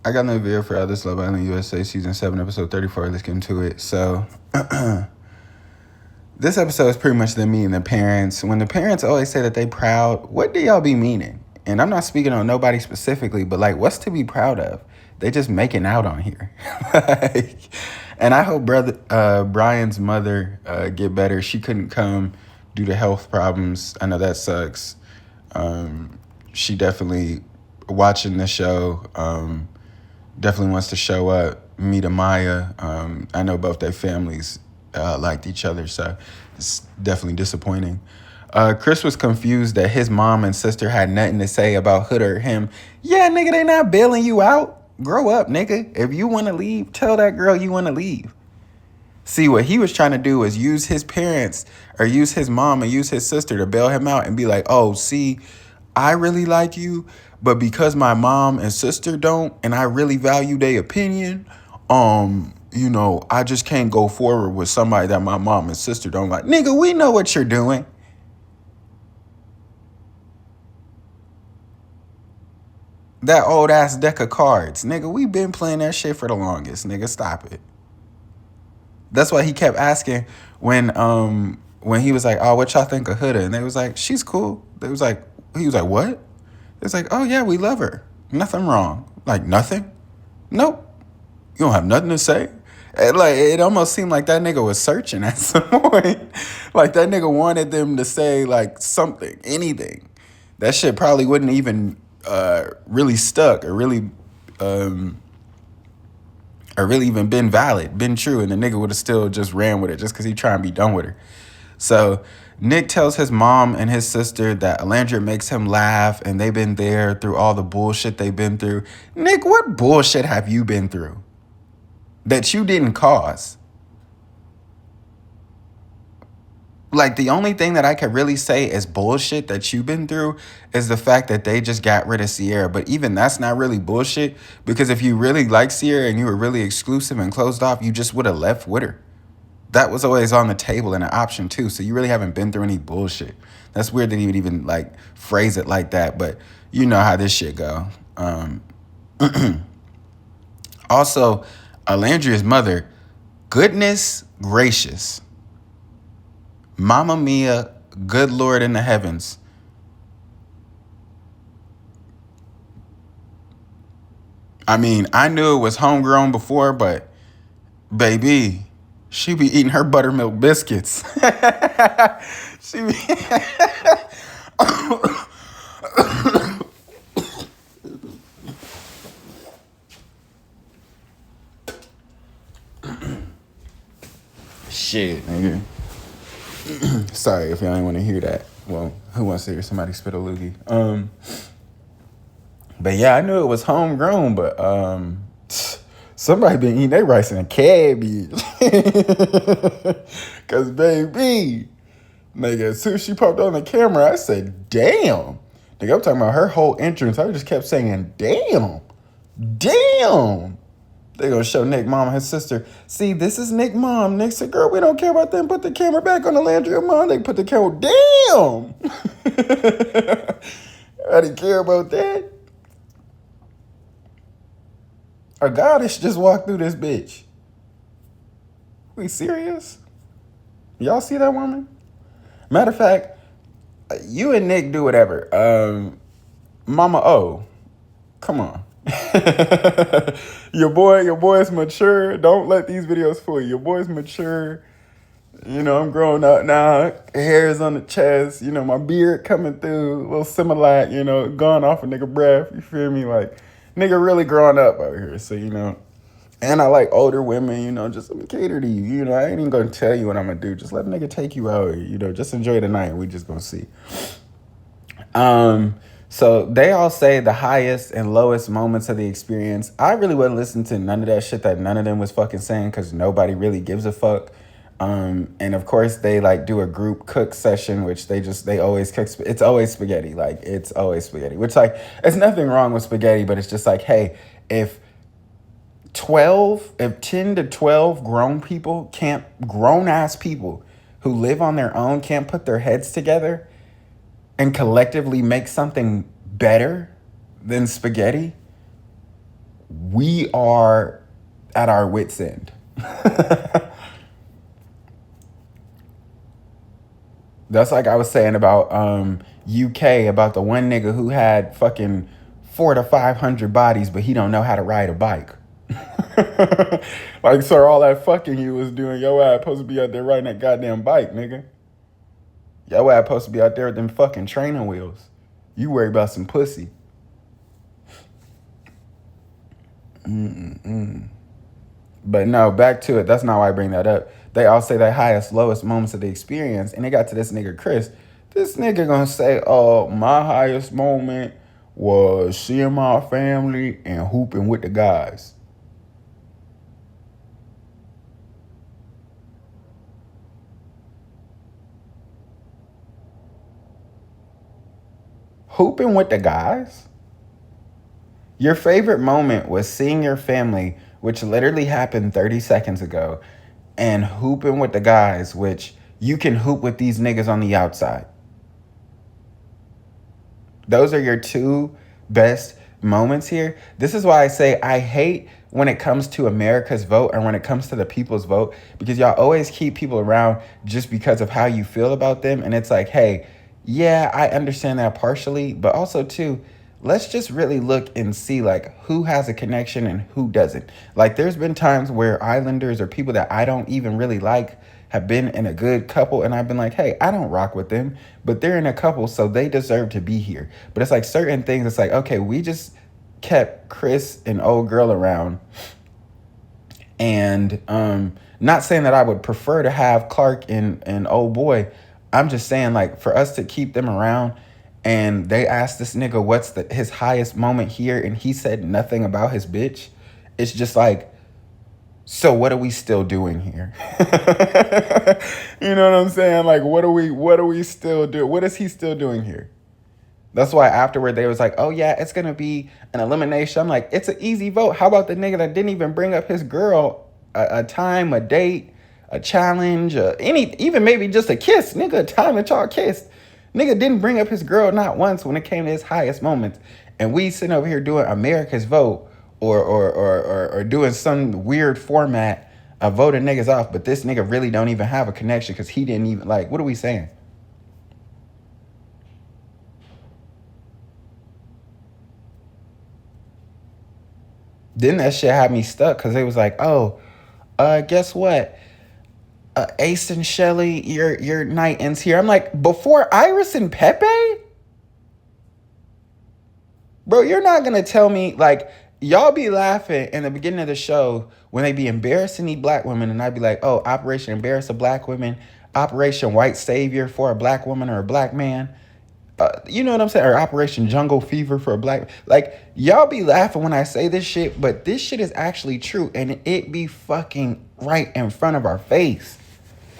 I got another video for This Love Island USA season 7 episode 34. Let's get into it. So this episode is pretty much them meeting the parents. When the parents always say that they proud, what do y'all be meaning? And I'm not speaking on nobody specifically, but like, what's to be proud of? They just making out on here. And I hope Brian's mother get better. She couldn't come due to health problems. I know that sucks. She definitely watching the show. Definitely wants to show up, meet Amaya. I know both their families liked each other, so it's definitely disappointing. Chris was confused that his mom and sister had nothing to say about Hood or him. Yeah, nigga, they not bailing you out. Grow up, nigga. If you want to leave, tell that girl you want to leave. See, what he was trying to do was use his parents or use his mom and use his sister to bail him out and be like, oh, see, I really like you, but because my mom and sister don't, and I really value their opinion, I just can't go forward with somebody that my mom and sister don't like. Nigga, we know what you're doing. That old ass deck of cards. Nigga, we been playing that shit for the longest. Nigga, stop it. That's why he kept asking when he was like, oh, what y'all think of Huda? And they was like, she's cool. He was like, what? It's like, oh yeah, we love her. Nothing wrong. Like, nothing? Nope. You don't have nothing to say? And like, it almost seemed like that nigga was searching at some point. Like, that nigga wanted them to say, like, something, anything. That shit probably wouldn't even really stuck or really even been valid, been true. And the nigga would have still just ran with it just because he trying to be done with her. So Nick tells his mom and his sister that Alandria makes him laugh and they've been there through all the bullshit they've been through. Nick, what bullshit have you been through that you didn't cause? Like, the only thing that I could really say is bullshit that you've been through is the fact that they just got rid of Sierra. But even that's not really bullshit, because if you really like Sierra and you were really exclusive and closed off, you just would have left with her. That was always on the table and an option too. So you really haven't been through any bullshit. That's weird that he would even like phrase it like that, but you know how this shit go. Also, Alandria's mother, goodness gracious. Mamma mia, good Lord in the heavens. I mean, I knew it was homegrown before, but baby, she be eating her buttermilk biscuits. She be shit, nigga. Sorry if y'all ain't want to hear that. Well, who wants to hear somebody spit a loogie? But yeah, I knew it was homegrown, but somebody been eating their rice and cabbage. Cause baby, nigga, as soon as she popped on the camera, I said, damn. Nigga, I'm talking about her whole entrance. I just kept saying, damn. They gonna show Nick mom and his sister. See, this is Nick mom. Nick said, girl, we don't care about them. Put the camera back on Alandria mom. They put the camera, damn. I didn't care about that. A goddess just walked through this bitch. We serious? Y'all see that woman? Matter of fact, you and Nick do whatever. Mama O, come on. Your boy's mature. Don't let these videos fool you. Your boy's mature. You know, I'm growing up now. Hair's on the chest. You know, my beard coming through. A little Similac, you know, going off a nigga breath. You feel me? Like, nigga really growing up out here. So, you know. And I like older women, you know, just let me cater to you. You know, I ain't even gonna tell you what I'm gonna do. Just let a nigga take you out. You know, just enjoy the night. We just gonna see. So they all say the highest and lowest moments of the experience. I really wouldn't listen to none of that shit that none of them was fucking saying, because nobody really gives a fuck. And of course they like do a group cook session, which they always cook. It's always spaghetti. Like, it's always spaghetti, which, like, it's nothing wrong with spaghetti, but it's just like, hey, if 10 to 12 grown ass people who live on their own can't put their heads together and collectively make something better than spaghetti, we are at our wits' end. That's like I was saying about UK, about the one nigga who had fucking 400 to 500 bodies, but he don't know how to ride a bike. Like, sir, all that fucking you was doing, yo ass supposed to be out there riding that goddamn bike, nigga. Yo ass supposed to be out there with them fucking training wheels. You worry about some pussy. But no, back to it. That's not why I bring that up. They all say their highest, lowest moments of the experience, and they got to this nigga Chris. This nigga gonna say, "Oh, my highest moment was seeing my family and hooping with the guys." Hooping with the guys? Your favorite moment was seeing your family, which literally happened 30 seconds ago, and hooping with the guys, which you can hoop with these niggas on the outside. Those are your two best moments here. This is why I say I hate when it comes to America's vote or when it comes to the people's vote, because y'all always keep people around just because of how you feel about them. And it's like, hey, yeah, I understand that partially, but also too, let's just really look and see like who has a connection and who doesn't. Like there's been times where Islanders or people that I don't even really like have been in a good couple and I've been like, hey, I don't rock with them, but they're in a couple, so they deserve to be here. But it's like certain things, it's like, okay, we just kept Chris and old girl around. And not saying that I would prefer to have Clark and old boy. I'm just saying like for us to keep them around, and they asked this nigga what's his highest moment here, and he said nothing about his bitch. It's just like, so what are we still doing here? You know what I'm saying? Like, what are we still doing? What is he still doing here? That's why afterward they was like, oh yeah, it's gonna be an elimination. I'm like, it's an easy vote. How about the nigga that didn't even bring up his girl a time, a date, a challenge, even maybe just a kiss, nigga, a time that y'all kissed. Nigga didn't bring up his girl not once when it came to his highest moments. And we sitting over here doing America's vote or doing some weird format of voting niggas off, but this nigga really don't even have a connection because he didn't even, like, what are we saying? Then that shit had me stuck because they was like, oh, guess what? Ace and Shelly, your night ends here. I'm like, before Iris and Pepe? Bro, you're not going to tell me, like, y'all be laughing in the beginning of the show when they be embarrassing these black women, and I'd be like, oh, Operation Embarrass a Black Women, Operation White Savior for a black woman or a black man. You know what I'm saying? Or Operation Jungle Fever for a black... Like, y'all be laughing when I say this shit, but this shit is actually true, and it be fucking right in front of our face.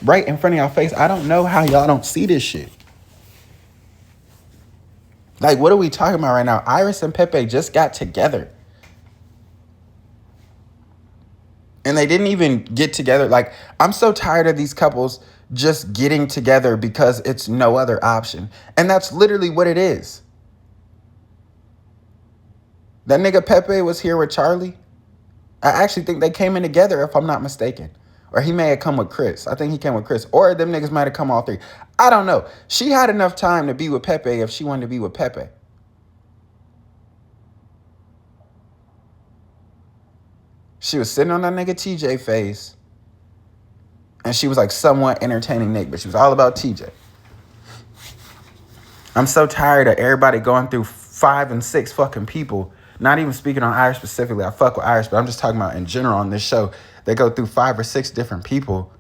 Right in front of y'all face. I don't know how y'all don't see this shit. Like, what are we talking about right now? Iris and Pepe just got together. And they didn't even get together. Like, I'm so tired of these couples just getting together because it's no other option. And that's literally what it is. That nigga Pepe was here with Charlie. I actually think they came in together, if I'm not mistaken. Or he may have come with Chris. I think he came with Chris. Or them niggas might have come all three. I don't know. She had enough time to be with Pepe if she wanted to be with Pepe. She was sitting on that nigga TJ face. And she was like somewhat entertaining Nick, but she was all about TJ. I'm so tired of everybody going through 5 and 6 fucking people. Not even speaking on Irish specifically. I fuck with Irish, but I'm just talking about in general on this show. They go through 5 or 6 different people.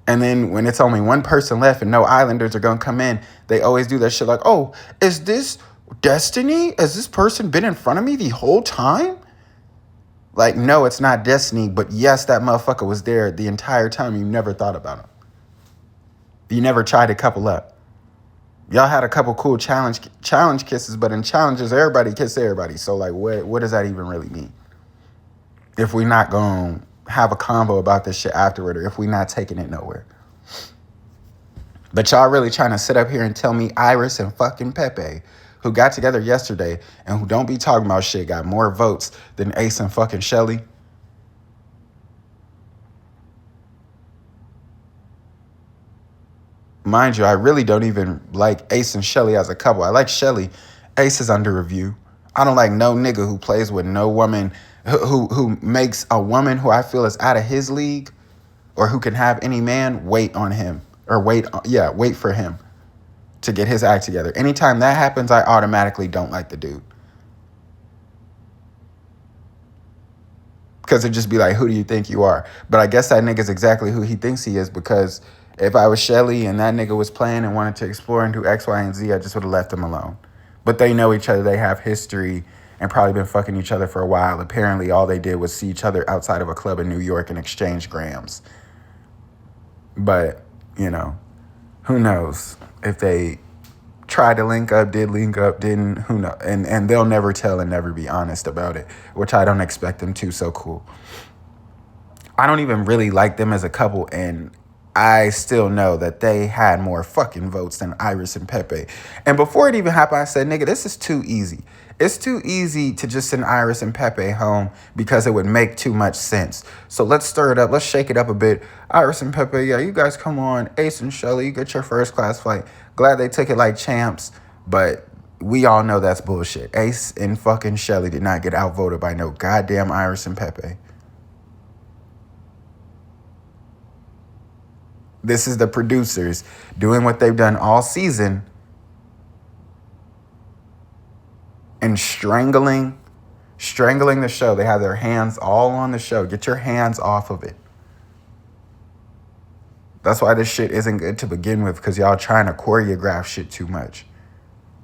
And then when it's only one person left and no Islanders are going to come in, they always do that shit like, oh, is this destiny? Has this person been in front of me the whole time? Like, no, it's not destiny, but yes, that motherfucker was there the entire time. You never thought about him. You never tried to couple up. Y'all had a couple cool challenge kisses, but in challenges, everybody kiss everybody. So, like, what does that even really mean? If we not going to have a convo about this shit afterward, or if we not taking it nowhere. But y'all really trying to sit up here and tell me Iris and fucking Pepe who got together yesterday and who don't be talking about shit got more votes than Ace and fucking Shelly. Mind you, I really don't even like Ace and Shelly as a couple. I like Shelly. Ace is under review. I don't like no nigga who plays with no woman, who makes a woman who I feel is out of his league or who can have any man wait on him or wait for him to get his act together. Anytime that happens, I automatically don't like the dude. Because it'd just be like, who do you think you are? But I guess that nigga's exactly who he thinks he is, because if I was Shelly and that nigga was playing and wanted to explore and do X, Y, and Z, I just would have left him alone. But they know each other. They have history and probably been fucking each other for a while. Apparently, all they did was see each other outside of a club in New York and exchange grams. But, you know, who knows if they tried to link up, did link up, didn't, who knows? And they'll never tell and never be honest about it, which I don't expect them to, so cool. I don't even really like them as a couple, and I still know that they had more fucking votes than Iris and Pepe. And before it even happened, I said, nigga, this is too easy. It's too easy to just send Iris and Pepe home because it would make too much sense. So let's stir it up. Let's shake it up a bit. Iris and Pepe, yeah, you guys come on. Ace and Shelly, you get your first class flight. Glad they took it like champs, but we all know that's bullshit. Ace and fucking Shelly did not get outvoted by no goddamn Iris and Pepe. This is the producers doing what they've done all season and strangling the show. They have their hands all on the show. Get your hands off of it. That's why this shit isn't good to begin with, because y'all trying to choreograph shit too much.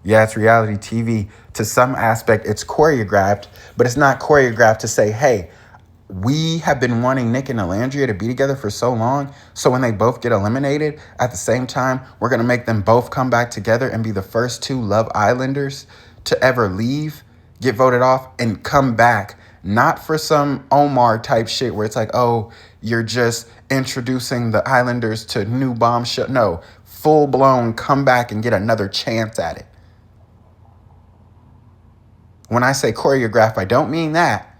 Yeah, it's reality TV. To some aspect, it's choreographed, but it's not choreographed to say, hey, we have been wanting Nick and Alandria to be together for so long, so when they both get eliminated, at the same time, we're going to make them both come back together and be the first two Love Islanders to ever leave, get voted off, and come back. Not for some Omar type shit where it's like, oh, you're just introducing the Islanders to new bombshell. No, full-blown come back and get another chance at it. When I say choreograph, I don't mean that.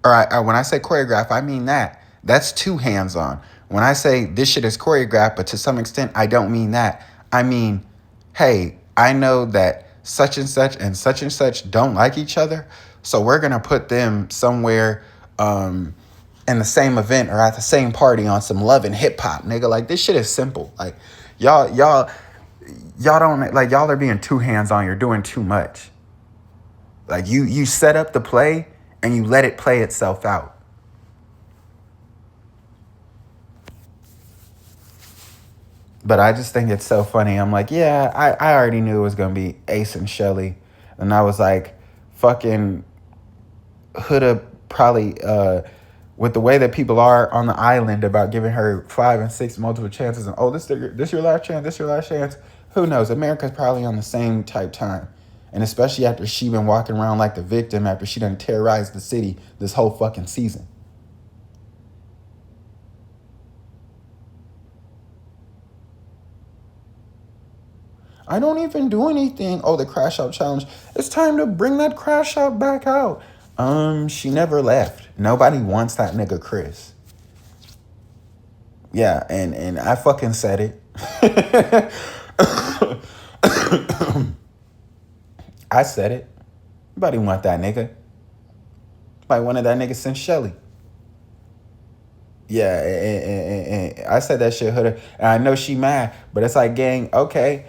Or when I say choreograph, I mean that. That's too hands-on. When I say this shit is choreographed, but to some extent, I don't mean that. I mean, hey, I know that such and such don't like each other, so we're going to put them somewhere in the same event or at the same party on some love and hip-hop, nigga. Like, this shit is simple. Like, y'all don't, like, y'all are being too hands-on. You're doing too much. Like, you set up the play and you let it play itself out. But I just think it's so funny. I'm like, yeah, I already knew it was going to be Ace and Shelly. And I was like, fucking Huda probably, with the way that people are on the island about giving her 5 and 6 multiple chances. And, oh, this your last chance, this your last chance. Who knows? America's probably on the same type time. And especially after she been walking around like the victim after she done terrorized the city this whole fucking season. I don't even do anything. Oh, the crash out challenge. It's time to bring that crash out back out. She never left. Nobody wants that nigga Chris. Yeah, and I fucking said it. I said it. Nobody want that nigga. Nobody wanted that nigga since Shelly. Yeah, and I said that shit, Huda. And I know she mad, but it's like, gang, okay.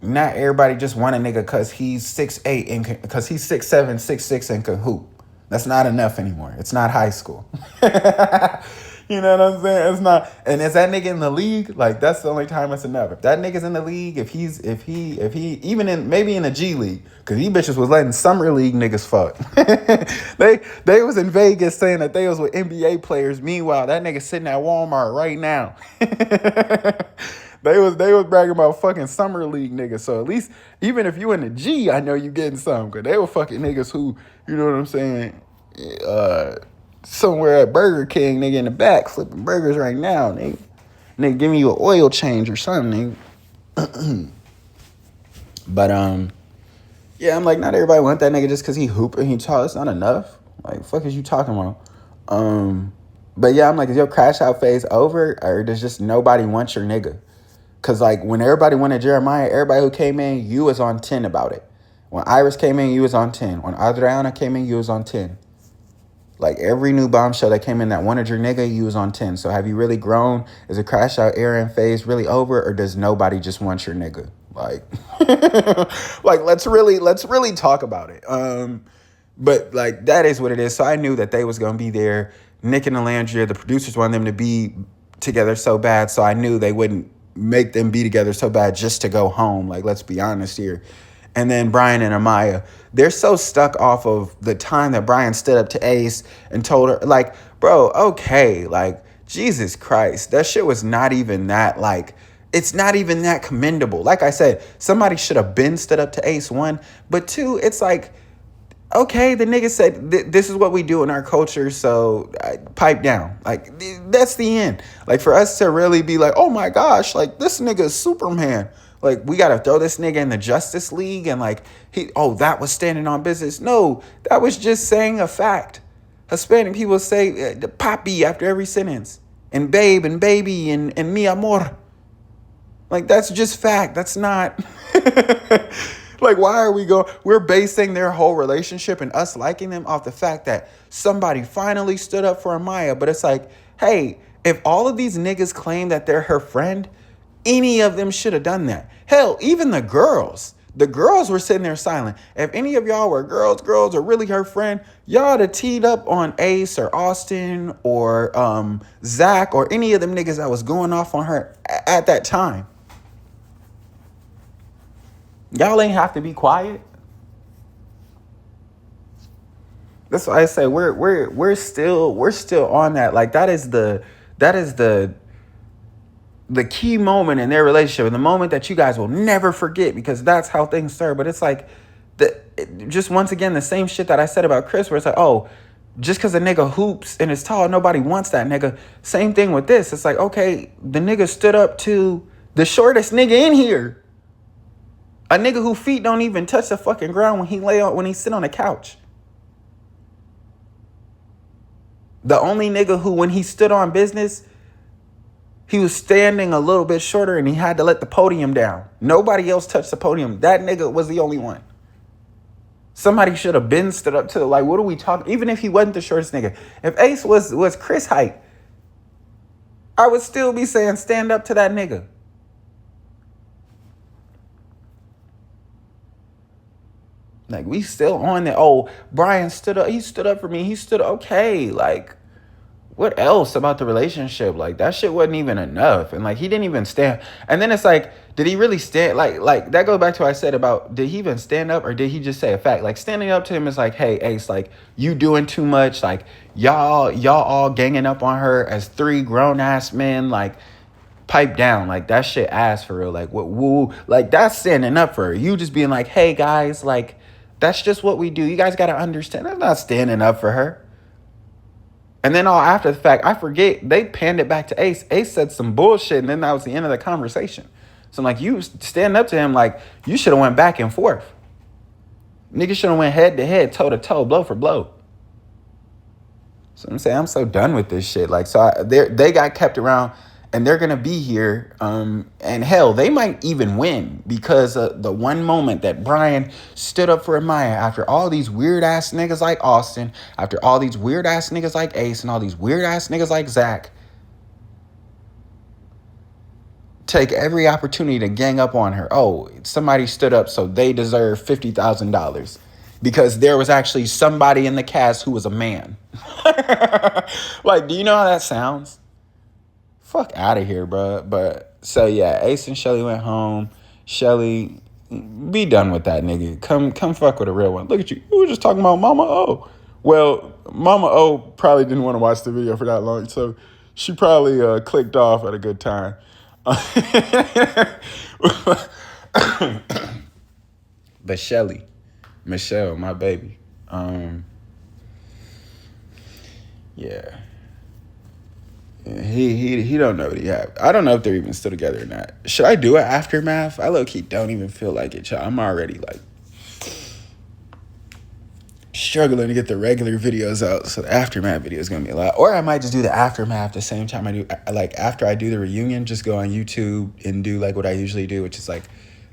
Not everybody just want a nigga because he's 6'8", and because he's 6'7", 6'6", and can hoop. That's not enough anymore. It's not high school. You know what I'm saying? It's not. And is that nigga in the league? Like, that's the only time it's enough. If that nigga's in the league, if he even in, maybe in the G League, because these bitches was letting summer league niggas fuck. They was in Vegas saying that they was with NBA players. Meanwhile, that nigga sitting at Walmart right now. They was bragging about fucking summer league niggas. So at least, even if you in the G, I know you getting some. Because they were fucking niggas who, you know what I'm saying, somewhere at Burger King, nigga, in the back, flipping burgers right now, nigga. Nigga giving you an oil change or something, nigga. But, Yeah, I'm like, not everybody want that nigga just because he hoop and he tall. It's not enough. Like, fuck is you talking about? Um, but yeah, I'm like, is your crash out phase over, or does just nobody want your nigga? Cause like when everybody wanted Jeremiah, everybody who came in, you was on 10 about it. When Iris came in, you was on 10. When Adriana came in, you was on 10. Like every new bombshell that came in that wanted your nigga, you was on 10. So have you really grown? Is the crash out era and phase really over, or does nobody just want your nigga? Like, like let's really talk about it. But like that is what it is. So I knew that they was gonna be there. Nick and Alandria, the producers wanted them to be together so bad, so I knew they wouldn't make them be together so bad just to go home. Like, let's be honest here. And then Brian and Amaya, they're so stuck off of the time that Brian stood up to Ace and told her, like, bro, okay, like, Jesus Christ, that shit was not even that, like, it's not even that commendable. Like I said, somebody should have been stood up to Ace, one, but two, it's like, okay, the nigga said this is what we do in our culture, so pipe down. Like, that's the end. Like, for us to really be like, oh my gosh, like, this nigga is Superman. Like, we got to throw this nigga in the Justice League and, like, that was standing on business. No, that was just saying a fact. Hispanic people say papi after every sentence, and babe, and baby, and mi amor. Like, that's just fact. That's not... Like, why are we going... We're basing their whole relationship and us liking them off the fact that somebody finally stood up for Amaya. But it's like, hey, if all of these niggas claim that they're her friend, any of them should have done that. Hell, even the girls. The girls were sitting there silent. If any of y'all were girls are really her friend, y'all have teed up on Ace or Austin or Zach or any of them niggas that was going off on her at that time. Y'all ain't have to be quiet. That's why I say we're still on that. Like, that is the key moment in their relationship, and the moment that you guys will never forget, because that's how things start. But it's like just once again the same shit that I said about Chris, where it's like, oh, just because a nigga hoops and is tall, nobody wants that nigga. Same thing with this. It's like, okay, the nigga stood up to the shortest nigga in here. A nigga whose feet don't even touch the fucking ground when he sit on the couch. The only nigga who, when he stood on business, he was standing a little bit shorter and he had to let the podium down. Nobody else touched the podium. That nigga was the only one. Somebody should have been stood up to, like, what are we talking? Even if he wasn't the shortest nigga. If Ace was Chris height, I would still be saying stand up to that nigga. Like, we still on that. Oh, Brian stood up. He stood up for me. He stood up. Okay, like, what else about the relationship? Like, that shit wasn't even enough. And, like, he didn't even stand. And then it's like, did he really stand? Like that goes back to what I said about, did he even stand up or did he just say a fact? Like, standing up to him is like, hey, Ace, like, you doing too much. Like, y'all all ganging up on her as three grown-ass men. Like, pipe down. Like, that shit ass for real. Like, what, woo. Like, that's standing up for her. You just being like, hey, guys, like, that's just what we do. You guys got to understand. That's not standing up for her. And then all after the fact, I forget, they panned it back to Ace. Ace said some bullshit, and then that was the end of the conversation. So I'm like, you stand up to him, like, you should have went back and forth. Niggas should have went head to head, toe to toe, blow for blow. So I'm saying, I'm so done with this shit. Like, so they got kept around, and they're going to be here. And hell, they might even win because the one moment that Brian stood up for Amaya after all these weird-ass niggas like Austin, after all these weird-ass niggas like Ace, and all these weird-ass niggas like Zach, take every opportunity to gang up on her. Oh, somebody stood up, so they deserve $50,000 because there was actually somebody in the cast who was a man. Like, do you know how that sounds? Fuck out of here, bro. But so yeah, Ace and Shelly went home. Shelly, be done with that nigga. Come fuck with a real one. Look at you. We were just talking about Mama O. Well, Mama O probably didn't want to watch the video for that long, so she probably clicked off at a good time. But Shelly, Michelle, my baby. Yeah. He don't know what he have. I don't know if they're even still together or not. Should I do an aftermath? I low-key don't even feel like it, y'all. I'm already like, struggling to get the regular videos out, so the aftermath video is gonna be a lot. Or I might just do the aftermath the same time I do, like after I do the reunion, just go on YouTube and do like what I usually do, which is like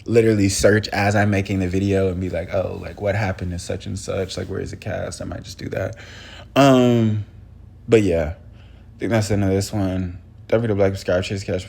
literally search as I'm making the video and be like, oh, like what happened to such and such, like where's the cast? I might just do that. But yeah, I think that's the end of this one. Don't forget to like, subscribe, share, cash.